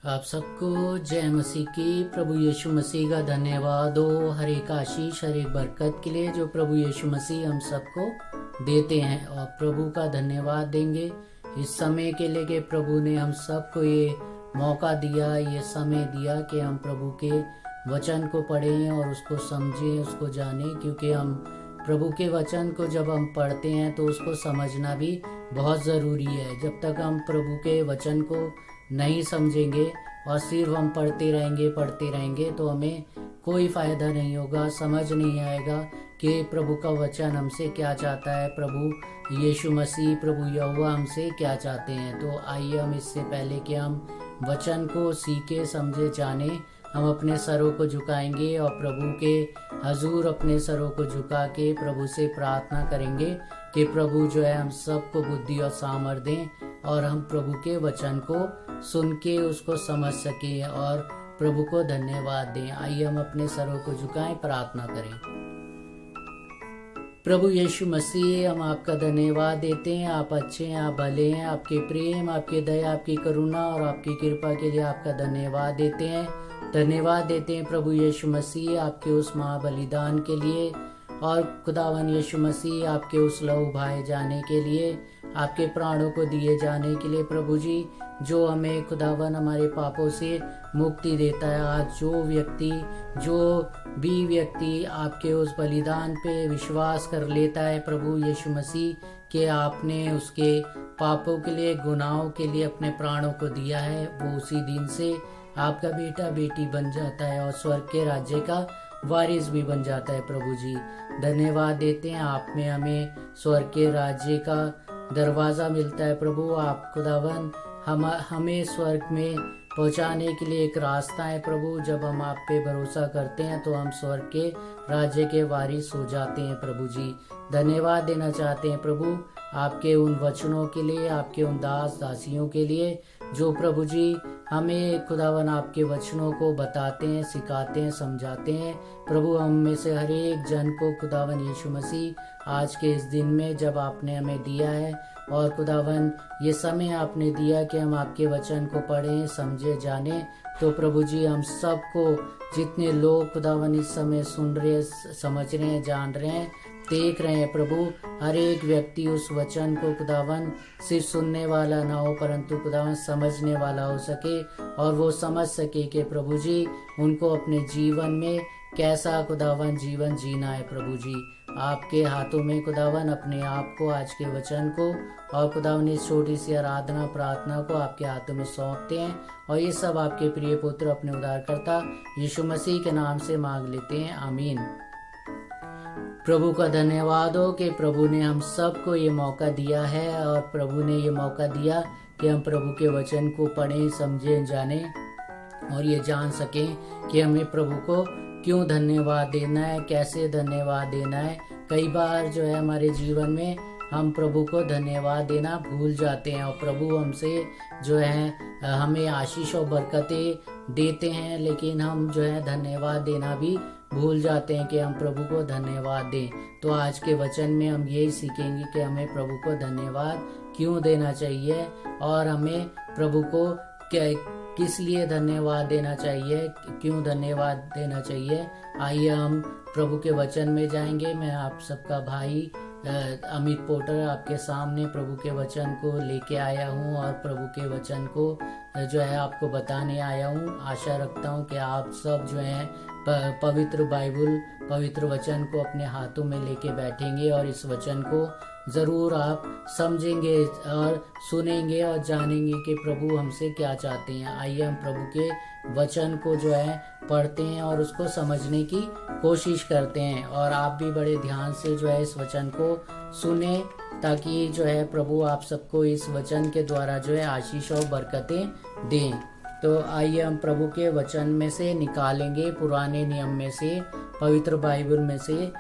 आप सबको जय मसीह की। प्रभु यीशु मसीह का धन्यवाद हो हर एक आशीष हर एक बरकत के लिए जो प्रभु यीशु मसीह हम सबको देते हैं, और प्रभु का धन्यवाद देंगे इस समय के लिए कि प्रभु ने हम सबको ये मौका दिया, ये समय दिया कि हम प्रभु के वचन को पढ़ें और उसको समझें, उसको जानें। क्योंकि हम प्रभु के वचन को जब हम पढ़ते हैं तो उसको समझना भी बहुत ज़रूरी है। जब तक हम प्रभु के वचन को नहीं समझेंगे और सिर्फ हम पढ़ते रहेंगे तो हमें कोई फ़ायदा नहीं होगा, समझ नहीं आएगा कि प्रभु का वचन हमसे क्या चाहता है, प्रभु यीशु मसीह प्रभु यहोवा हमसे क्या चाहते हैं। तो आइए हम इससे पहले कि हम वचन को सीखे समझे जाने, हम अपने सरों को झुकाएंगे और प्रभु के हजूर अपने सरों को झुका के प्रभु से प्रार्थना करेंगे कि प्रभु जो है हम सबको बुद्धि और सामर्थ दें और हम प्रभु के वचन को सुन के उसको समझ सकें और प्रभु को धन्यवाद दें। आइए हम अपने सरों को झुकाएं, प्रार्थना करें। प्रभु यीशु मसीह, हम आपका धन्यवाद देते हैं। आप अच्छे हैं, आप भले हैं। आपके प्रेम, आपकी दया, आपकी करुणा और आपकी कृपा के लिए आपका धन्यवाद देते हैं। धन्यवाद देते हैं प्रभु यीशु मसीह आपके उस महाबलिदान के लिए, और खुदावन यीशु मसीह आपके उस लहू बहाए जाने के लिए, आपके प्राणों को दिए जाने के लिए प्रभु जी, जो हमें खुदावन हमारे पापों से मुक्ति देता है। आज जो भी व्यक्ति आपके उस बलिदान पे विश्वास कर लेता है प्रभु यीशु मसीह कि आपने उसके पापों के लिए, गुनाहों के लिए अपने प्राणों को दिया है, वो उसी दिन से आपका बेटा बेटी बन जाता है और स्वर्ग के राज्य का वारिस भी बन जाता है। प्रभु जी धन्यवाद देते हैं, आप में हमें स्वर्ग के राज्य का दरवाज़ा मिलता है। प्रभु आप खुदावन हमें स्वर्ग में पहुंचाने के लिए एक रास्ता है प्रभु। जब हम आप पे भरोसा करते हैं तो हम स्वर्ग के राज्य के वारिस हो जाते हैं। प्रभु जी धन्यवाद देना चाहते हैं प्रभु आपके उन वचनों के लिए, आपके उन दास दासियों के लिए जो प्रभु जी हमें खुदावन आपके वचनों को बताते हैं, सिखाते हैं, समझाते हैं। प्रभु हम में से हर एक जन को खुदावन यीशु मसीह आज के इस दिन में जब आपने हमें दिया है और खुदावन ये समय आपने दिया कि हम आपके वचन को पढ़ें, समझे, जाने, तो प्रभु जी हम सबको, जितने लोग खुदावन इस समय सुन रहे, समझ रहे हैं, जान रहे हैं, देख रहे हैं प्रभु, हर एक व्यक्ति उस वचन को खुदावन सिर्फ सुनने वाला ना हो परंतु खुदावन समझने वाला हो सके, और वो समझ सके कि प्रभु जी उनको अपने जीवन में कैसा खुदावन जीवन जीना है। प्रभु जी आपके हाथों में खुदावन अपने आप को, आज के वचन को और खुदावन इस छोटी सी आराधना प्रार्थना को आपके हाथों में सौंपते हैं, और ये सब आपके प्रिय पुत्र अपने उद्धारकर्ता यीशु मसीह के नाम से मांग लेते हैं, आमीन। प्रभु का धन्यवाद हो कि प्रभु ने हम सबको ये मौका दिया है, और प्रभु ने ये मौका दिया कि हम प्रभु के वचन को पढ़ें, समझें, जानें और ये जान सकें कि हमें प्रभु को क्यों धन्यवाद देना है, कैसे धन्यवाद देना है। कई बार जो है हमारे जीवन में हम प्रभु को धन्यवाद देना भूल जाते हैं, और प्रभु हमसे जो है हमें आशीष और बरकतें देते हैं, लेकिन हम जो है धन्यवाद देना भी भूल जाते हैं कि हम प्रभु को धन्यवाद दें। तो आज के वचन में हम यही सीखेंगे कि हमें प्रभु को धन्यवाद क्यों देना चाहिए और हमें प्रभु को किस लिए धन्यवाद देना चाहिए, क्यों धन्यवाद देना चाहिए। आइए हम प्रभु के वचन में जाएंगे। मैं आप सबका भाई अमित पोटर आपके सामने प्रभु के वचन को लेके आया हूँ और प्रभु के वचन को जो है आपको बताने आया हूँ। आशा रखता हूँ कि आप सब जो है पवित्र बाइबल, पवित्र वचन को अपने हाथों में लेके बैठेंगे और इस वचन को ज़रूर आप समझेंगे और सुनेंगे और जानेंगे कि प्रभु हमसे क्या चाहते हैं। आइए हम प्रभु के वचन को जो है पढ़ते हैं और उसको समझने की कोशिश करते हैं, और आप भी बड़े ध्यान से जो है इस वचन को सुने, ताकि जो है प्रभु आप सबको इस वचन के द्वारा जो है आशीष और बरकतें दें। तो आइए हम प्रभु के वचन में से निकालेंगे, पुराने नियम में से, पवित्र बाइबल में से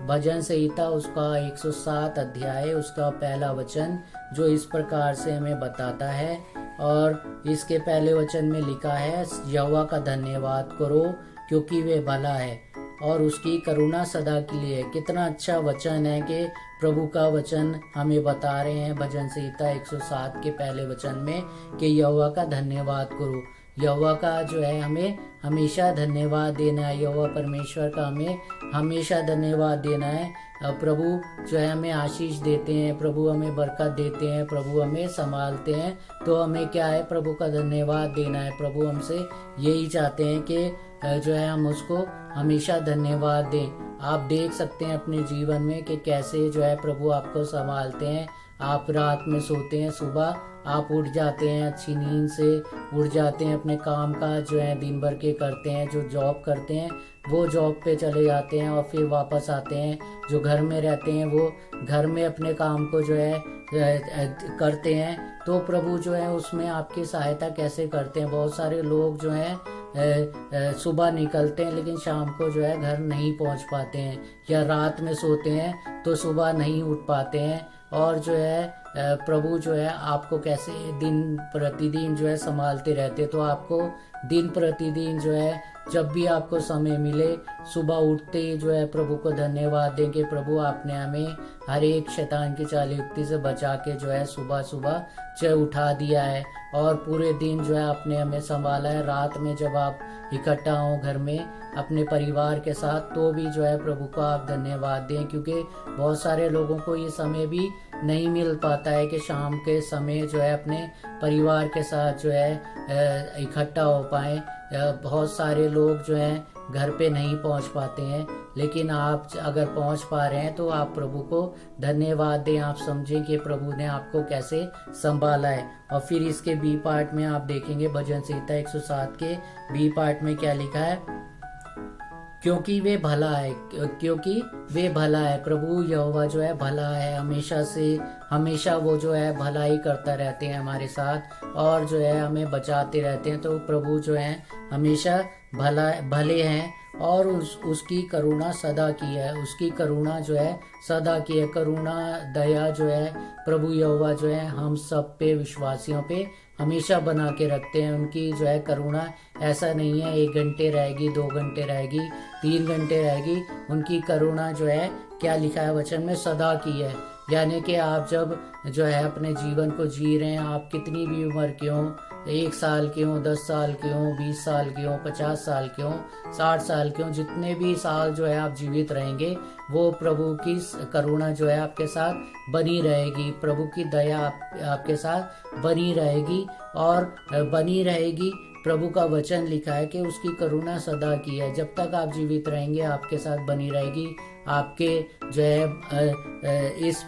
भजन संहिता उसका 107 अध्याय उसका पहला वचन, जो इस प्रकार से हमें बताता है। और इसके पहले वचन में लिखा है, यहोवा का धन्यवाद करो क्योंकि वे भला है और उसकी करुणा सदा के लिए है। कितना अच्छा वचन है कि प्रभु का वचन हमें बता रहे हैं भजन संहिता 107 के पहले वचन में कि यहोवा का धन्यवाद करो। यहोवा का जो है हमें हमेशा धन्यवाद देना है। यहोवा परमेश्वर का हमें हमेशा धन्यवाद देना है। प्रभु जो है हमें आशीष देते हैं, प्रभु हमें बरकत देते हैं, प्रभु हमें संभालते हैं, तो हमें क्या है, प्रभु का धन्यवाद देना है। प्रभु हमसे यही चाहते हैं कि जो है हम उसको हमेशा धन्यवाद दें। आप देख सकते हैं अपने जीवन में कि कैसे जो है प्रभु आपको संभालते हैं। आप रात में सोते हैं, सुबह आप उठ जाते हैं, अच्छी नींद से उठ जाते हैं, अपने काम काज जो है दिन भर के करते हैं। जो जॉब करते हैं वो जॉब पे चले जाते हैं और फिर वापस आते हैं। जो घर में रहते हैं वो घर में अपने काम को जो है करते हैं। तो प्रभु जो है उसमें आपकी सहायता कैसे करते हैं। बहुत सारे लोग जो हैं सुबह निकलते हैं लेकिन शाम को जो है घर नहीं पहुंच पाते हैं, या रात में सोते हैं तो सुबह नहीं उठ पाते हैं। और जो है प्रभु जो है आपको कैसे दिन प्रतिदिन जो है संभालते रहते। तो आपको दिन प्रतिदिन जो है जब भी आपको समय मिले, सुबह उठते ही जो है प्रभु को धन्यवाद देंगे। प्रभु आपने हमें हर एक शैतान की चाल युक्ति से बचा के जो है सुबह सुबह जो उठा दिया है, और पूरे दिन जो है आपने हमें संभाला है। रात में जब आप इकट्ठा हो घर में अपने परिवार के साथ, तो भी जो है प्रभु को आप धन्यवाद दें, क्योंकि बहुत सारे लोगों को ये समय भी नहीं मिल पाता है कि शाम के समय जो है अपने परिवार के साथ जो है इकट्ठा हो पाए। बहुत सारे लोग जो हैं घर पे नहीं पहुंच पाते हैं, लेकिन आप अगर पहुंच पा रहे हैं तो आप प्रभु को धन्यवाद दें। आप समझें कि प्रभु ने आपको कैसे संभाला है। और फिर इसके बी पार्ट में आप देखेंगे भजन संहिता 107 के बी पार्ट में क्या लिखा है, क्योंकि वे भला है, क्योंकि वे भला है। प्रभु यहोवा जो है भला है, हमेशा से हमेशा वो जो है भलाई करता रहते हैं हमारे साथ, और जो है हमें बचाते रहते हैं। तो प्रभु जो है हमेशा भले हैं, और उसकी करुणा सदा की है। उसकी करुणा जो है सदा की है। करुणा दया जो है प्रभु यहोवा जो है हम सब पे, विश्वासियों पे हमेशा बना के रखते हैं। उनकी जो है करुणा ऐसा नहीं है 1 घंटे रहेगी, 2 घंटे रहेगी, 3 घंटे रहेगी। उनकी करुणा जो है क्या लिखा है वचन में, सदा की है। यानी कि आप जब जो है अपने जीवन को जी रहे हैं, आप कितनी भी उम्र के हों, 1 साल के हों, 10 साल के हों, 20 साल के हों, 50 साल के हों, 60 साल के हों, जितने भी साल जो है आप जीवित रहेंगे, वो प्रभु की करुणा जो है आपके साथ बनी रहेगी। प्रभु की दया आपके साथ बनी रहेगी और बनी रहेगी। प्रभु का वचन लिखा है कि उसकी करुणा सदा की है। जब तक आप जीवित रहेंगे आपके साथ बनी रहेगी। आपके जो है इस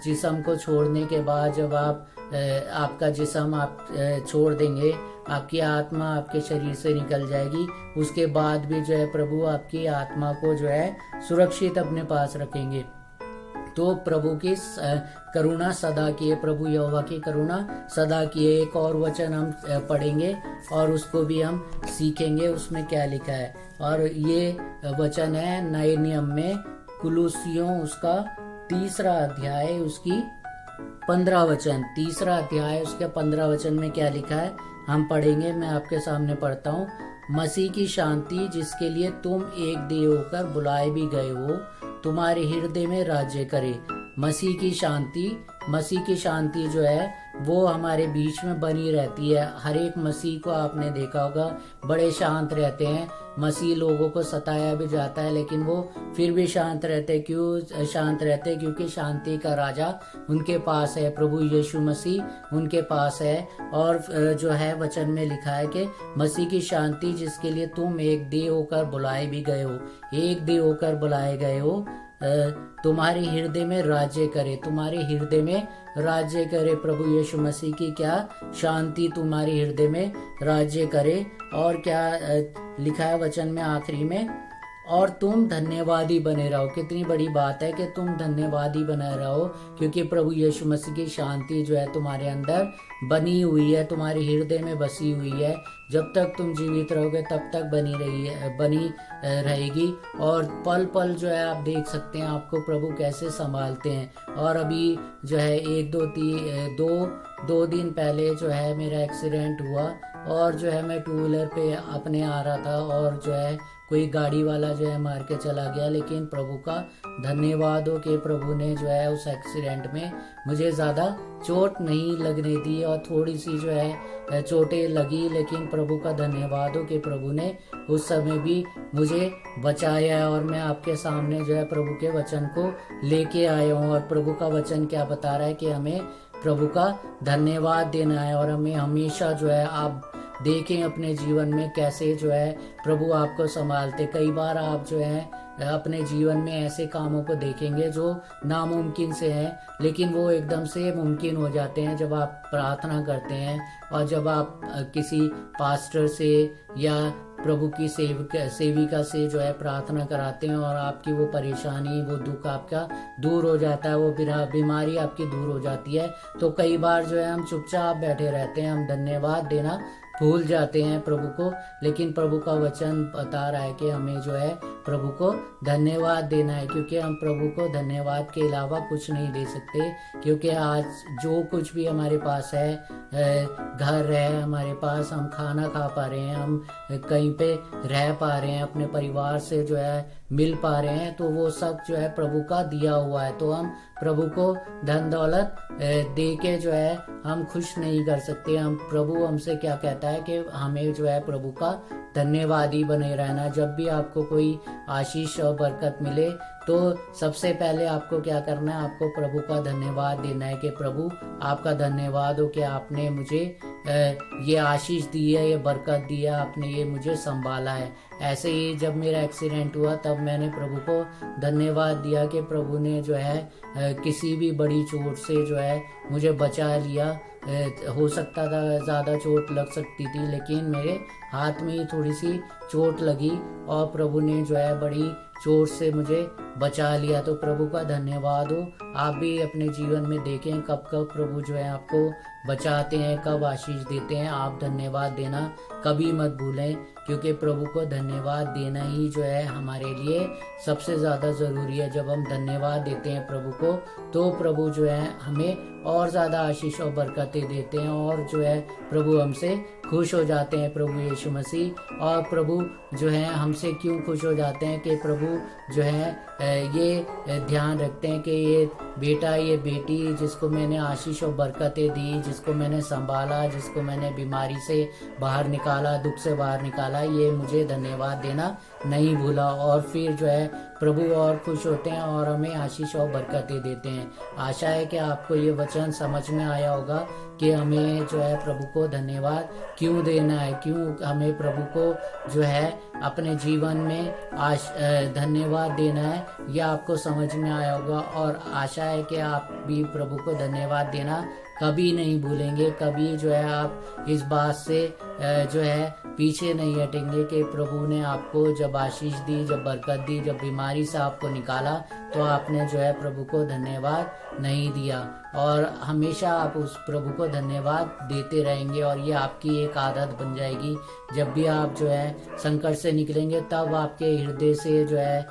जिस्म को छोड़ने के बाद जब आपका जिस्म आप छोड़ देंगे, आपकी आत्मा आपके शरीर से निकल जाएगी, उसके बाद भी जो है प्रभु आपकी आत्मा को जो है सुरक्षित अपने पास रखेंगे। तो प्रभु की करुणा सदा की है, प्रभु यहोवा की करुणा सदा की है। एक और वचन हम पढ़ेंगे और उसको भी हम सीखेंगे, उसमें क्या लिखा है। और ये वचन है नए नियम में कुलुसियों उसका 3 अध्याय उसकी 15 वचन, 3 अध्याय उसके 15 वचन में क्या लिखा है हम पढ़ेंगे। मैं आपके सामने पढ़ता हूँ। मसीह की शांति जिसके लिए तुम एक देह होकर बुलाए भी गए हो, तुम्हारे हृदय में राज्य करे। मसीह की शांति जो है वो हमारे बीच में बनी रहती है। हर एक मसीह को आपने देखा होगा बड़े शांत रहते हैं। मसीह लोगों को सताया भी जाता है लेकिन वो फिर भी शांत रहते। क्यों शांत रहते? क्योंकि शांति का राजा उनके पास है, प्रभु यीशु मसीह उनके पास है। और जो है वचन में लिखा है कि मसीह की शांति जिसके लिए तुम एक देह होकर बुलाए भी गए हो, एक देह होकर बुलाए गए हो, तुम्हारे हृदय में राज्य करे, तुम्हारे हृदय में राज्य करे। प्रभु यीशु मसीह की क्या शांति तुम्हारे हृदय में राज्य करे। और क्या लिखा है वचन में आखिरी में, और तुम धन्यवादी बने रहो। कितनी बड़ी बात है कि तुम धन्यवादी बने रहो, क्योंकि प्रभु यीशु मसीह की शांति जो है तुम्हारे अंदर बनी हुई है, तुम्हारे हृदय में बसी हुई है। जब तक तुम जीवित रहोगे तब तक बनी रहेगी। और पल पल जो है आप देख सकते हैं आपको प्रभु कैसे संभालते हैं। और अभी जो है 2 दिन पहले जो है मेरा एक्सीडेंट हुआ, और जो है मैं 2 व्हीलर पे अपने आ रहा था, और जो है कोई गाड़ी वाला जो है मार के चला गया, लेकिन प्रभु का धन्यवाद हो कि प्रभु ने जो है उस एक्सीडेंट में मुझे ज़्यादा चोट नहीं लगने दी और थोड़ी सी जो है चोटें लगी, लेकिन प्रभु का धन्यवाद हो कि प्रभु ने उस समय भी मुझे बचाया। और मैं आपके सामने जो है प्रभु के वचन को लेके आया हूँ, और प्रभु का वचन क्या बता रहा है कि हमें प्रभु का धन्यवाद देना है। और हमें हमेशा जो है आप देखें अपने जीवन में कैसे जो है प्रभु आपको संभालते। कई बार आप जो है अपने जीवन में ऐसे कामों को देखेंगे जो नामुमकिन से हैं, लेकिन वो एकदम से मुमकिन हो जाते हैं जब आप प्रार्थना करते हैं और जब आप किसी पास्टर से या प्रभु की सेविका से जो है प्रार्थना कराते हैं और आपकी वो परेशानी, वो दुख आपका दूर हो जाता है, वो बीमारी आपकी दूर हो जाती है। तो कई बार जो है हम चुपचाप बैठे रहते हैं, हम धन्यवाद देना भूल जाते हैं प्रभु को। लेकिन प्रभु का वचन बता रहा है कि हमें जो है प्रभु को धन्यवाद देना है, क्योंकि हम प्रभु को धन्यवाद के अलावा कुछ नहीं दे सकते। क्योंकि आज जो कुछ भी हमारे पास है, घर है हमारे पास, हम खाना खा पा रहे हैं, हम कहीं पे रह पा रहे हैं, अपने परिवार से जो है मिल पा रहे हैं, तो वो सब जो है प्रभु का दिया हुआ है। तो हम प्रभु को धन दौलत दे के जो है हम खुश नहीं कर सकते। हम प्रभु हमसे क्या कहता है कि हमें जो है प्रभु का धन्यवादी बने रहना। जब भी आपको कोई आशीष और बरकत मिले तो सबसे पहले आपको क्या करना है, आपको प्रभु का धन्यवाद देना है कि प्रभु आपका धन्यवाद हो कि आपने मुझे ये आशीष दी है, ये बरकत दी है, आपने ये मुझे संभाला है। ऐसे ही जब मेरा एक्सीडेंट हुआ तब मैंने प्रभु को धन्यवाद दिया कि प्रभु ने जो है किसी भी बड़ी चोट से जो है मुझे बचा लिया। हो सकता था ज़्यादा चोट लग सकती थी, लेकिन मेरे हाथ में ही थोड़ी सी चोट लगी और प्रभु ने जो है बड़ी चोट से मुझे बचा लिया। तो प्रभु का धन्यवाद हो। आप भी अपने जीवन में देखें कब कब प्रभु जो है आपको बचाते हैं, कब आशीष देते हैं। आप धन्यवाद देना कभी मत भूलें, क्योंकि प्रभु को धन्यवाद देना ही जो है हमारे लिए सबसे ज़्यादा ज़रूरी है। जब हम धन्यवाद देते हैं प्रभु को तो प्रभु जो है हमें और ज़्यादा आशीष और बरकतें देते हैं, और जो है प्रभु हमसे खुश हो जाते हैं, प्रभु यीशु मसीह। और प्रभु जो है हमसे क्यों खुश हो जाते हैं कि प्रभु जो है ये ध्यान रखते हैं कि ये बेटा, ये बेटी जिसको मैंने आशीष और बरकतें दी, जिसको मैंने संभाला, जिसको मैंने बीमारी से बाहर निकाला, दुख से बाहर निकाला, ये मुझे धन्यवाद देना नहीं भूला। और फिर जो है प्रभु और खुश होते हैं और हमें आशीष और बरकतें देते हैं। आशा है कि आपको ये वचन समझ में आया होगा कि हमें जो है प्रभु को धन्यवाद क्यों देना है, क्यों हमें प्रभु को जो है अपने जीवन में धन्यवाद देना है। यह आपको समझ में आया होगा और आशा है कि आप भी प्रभु को धन्यवाद देना कभी नहीं भूलेंगे। कभी जो है आप इस बात से जो है पीछे नहीं हटेंगे कि प्रभु ने आपको जब आशीष दी, जब बरकत दी, जब बीमारी से आपको निकाला, तो आपने जो है प्रभु को धन्यवाद नहीं दिया। और हमेशा आप उस प्रभु को धन्यवाद देते रहेंगे और ये आपकी एक आदत बन जाएगी। जब भी आप जो है संकट से निकलेंगे तब आपके हृदय से जो है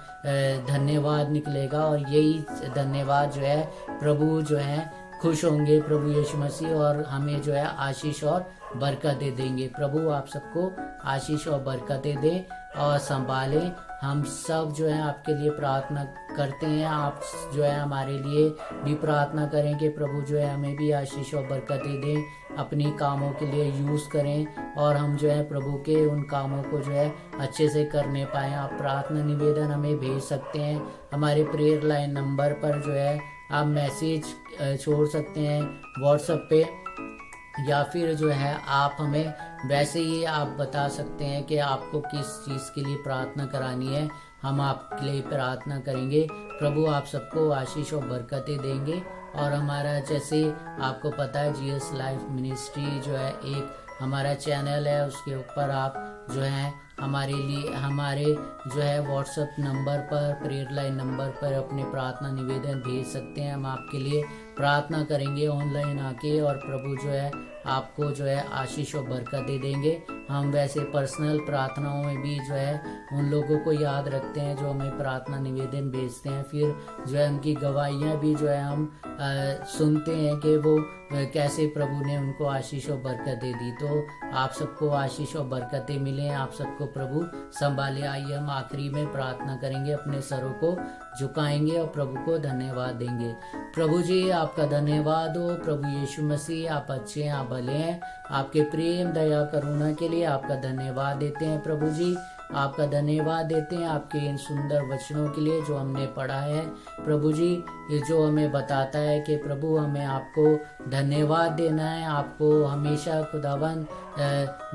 धन्यवाद निकलेगा, और यही धन्यवाद जो है प्रभु जो है खुश होंगे, प्रभु यीशु मसीह, और हमें जो है आशीष और बरकतें देंगे। प्रभु आप सबको आशीष और बरकतें दे और संभालें। हम सब जो है आपके लिए प्रार्थना करते हैं, आप जो है हमारे लिए भी प्रार्थना करें कि प्रभु जो है हमें भी आशीष और बरकतें दें, अपनी कामों के लिए यूज़ करें और हम जो है प्रभु के उन कामों को जो है अच्छे से करने पाएँ। आप प्रार्थना निवेदन हमें भेज सकते हैं हमारे प्रेयर लाइन नंबर पर, जो है आप मैसेज छोड़ सकते हैं व्हाट्सएप पे, या फिर जो है आप हमें वैसे ही आप बता सकते हैं कि आपको किस चीज़ के लिए प्रार्थना करानी है, हम आपके लिए प्रार्थना करेंगे। प्रभु आप सबको आशीष और बरकतें देंगे। और हमारा जैसे आपको पता है जीएस लाइफ मिनिस्ट्री जो है एक हमारा चैनल है, उसके ऊपर आप जो है हमारे जो है व्हाट्सएप नंबर पर, प्रेयर लाइन नंबर पर अपने प्रार्थना निवेदन भेज सकते हैं। हम आपके लिए प्रार्थना करेंगे ऑनलाइन आके, और प्रभु जो है आपको जो है आशीष और बरकतें देंगे। हम वैसे पर्सनल प्रार्थनाओं में भी जो है उन लोगों को याद रखते हैं जो हमें प्रार्थना निवेदन भेजते हैं। फिर जो है उनकी गवाहियाँ भी जो है हम सुनते हैं कि वो कैसे प्रभु ने उनको आशीष और बरकत दे दी। तो आप सबको आशीष और बरकतें मिलें, आप सबको प्रभु संभाले। आइए हम आखिरी में प्रार्थना करेंगे, अपने सरों को झुकाएंगे और प्रभु को धन्यवाद देंगे। प्रभु जी आपका धन्यवाद हो। प्रभु यीशु मसीह आप अच्छे हैं, आप भले हैं। आपके प्रेम दया करुणा के लिए आपका धन्यवाद देते हैं। प्रभु जी आपका धन्यवाद देते हैं आपके इन सुंदर वचनों के लिए जो हमने पढ़ा है। प्रभु जी ये जो हमें बताता है कि प्रभु हमें आपको धन्यवाद देना है, आपको हमेशा खुदावन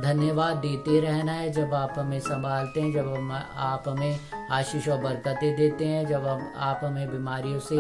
धन्यवाद देते रहना है। जब आप हमें संभालते हैं, जब आप हमें आशीष और बरकतें देते हैं, जब आप हमें बीमारियों से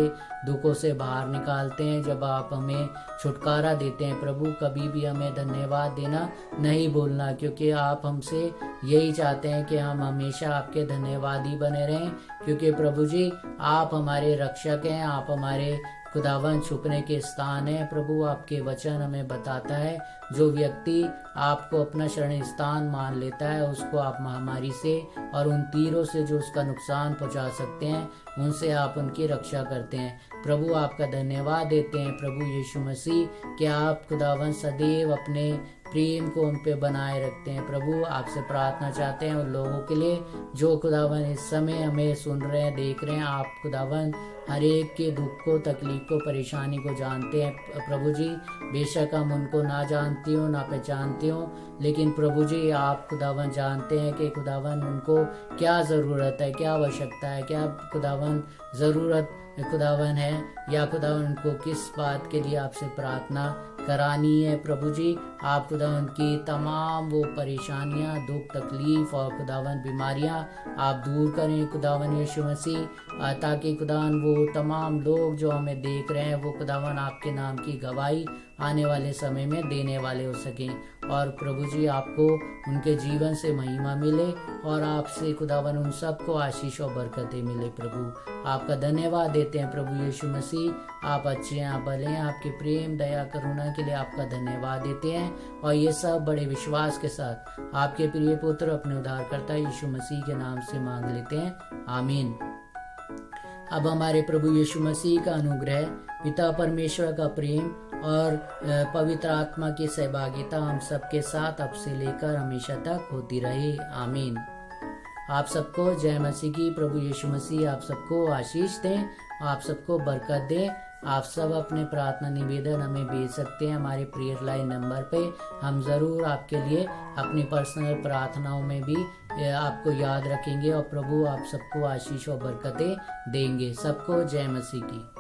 दुखों से बाहर निकालते हैं, जब आप हमें छुटकारा देते हैं। प्रभु कभी भी हमें धन्यवाद देना नहीं भूलना, क्योंकि आप हमसे यही चाहते हैं कि हम हमेशा आपके धन्यवादी बने रहें। क्योंकि प्रभु जी आप हमारे रक्षक हैं, आप हमारे खुदावन छुपने के स्थान है। प्रभु आपके वचन हमें बताता है जो व्यक्ति आपको अपना शरण स्थान मान लेता है उसको आप महामारी से और उन तीरों से जो उसका नुकसान पहुंचा सकते हैं उनसे आप उनकी रक्षा करते हैं। प्रभु आपका धन्यवाद देते हैं प्रभु यीशु मसीह कि आप खुदावन सदैव अपने प्रेम को उन पे बनाए रखते हैं। प्रभु आपसे प्रार्थना चाहते हैं उन लोगों के लिए जो खुदावन इस समय हमें सुन रहे हैं, देख रहे हैं। आप खुदावन हर एक के दुख को, तकलीफ को, परेशानी को जानते हैं। प्रभु जी बेशक हम उनको ना जानती हो, ना पहचानते हो, लेकिन प्रभु जी आप खुदावन जानते हैं कि खुदावन उनको क्या ज़रूरत है, क्या आवश्यकता है, क्या खुदावन ज़रूरत खुदावन है, या खुदावन उनको किस बात के लिए आपसे प्रार्थना करानी है। प्रभु जी आप खुदावन की तमाम वो परेशानियां, दुख, तकलीफ और खुदावन बीमारियां आप दूर करें खुदावन यीशु मसीह, ताकि खुदावन वो तमाम लोग जो हमें देख रहे हैं वो खुदावन आपके नाम की गवाही आने वाले समय में देने वाले हो सकें। और प्रभु जी आपको उनके जीवन से महिमा मिले और आपसे खुदावन उन सबको आशीष और बरकतें मिले। प्रभु आपका धन्यवाद देते हैं प्रभु यीशु मसीह। आप अच्छे हैं, आप भले हैं। आपके प्रेम दया करुणा के लिए आपका धन्यवाद देते हैं और ये सब बड़े विश्वास के साथ आपके प्रिय पुत्र अपने उद्धारकर्ता यीशु मसीह के नाम से मांग लेते हैं, आमीन। अब हमारे प्रभु यीशु मसीह का अनुग्रह, पिता परमेश्वर का प्रेम और पवित्र आत्मा की सहभागिता हम सबके साथ अब से लेकर हमेशा तक होती रहे, आमीन। आप सबको जय मसीह की। प्रभु यीशु मसीह आप सबको आशीष दें, आप सबको बरकत दें। आप सब अपने प्रार्थना निवेदन हमें भेज सकते हैं हमारे प्रेयर लाइन नंबर पे। हम ज़रूर आपके लिए अपनी पर्सनल प्रार्थनाओं में भी आपको याद रखेंगे और प्रभु आप सबको आशीष और बरकतें देंगे। सबको जय मसीह की।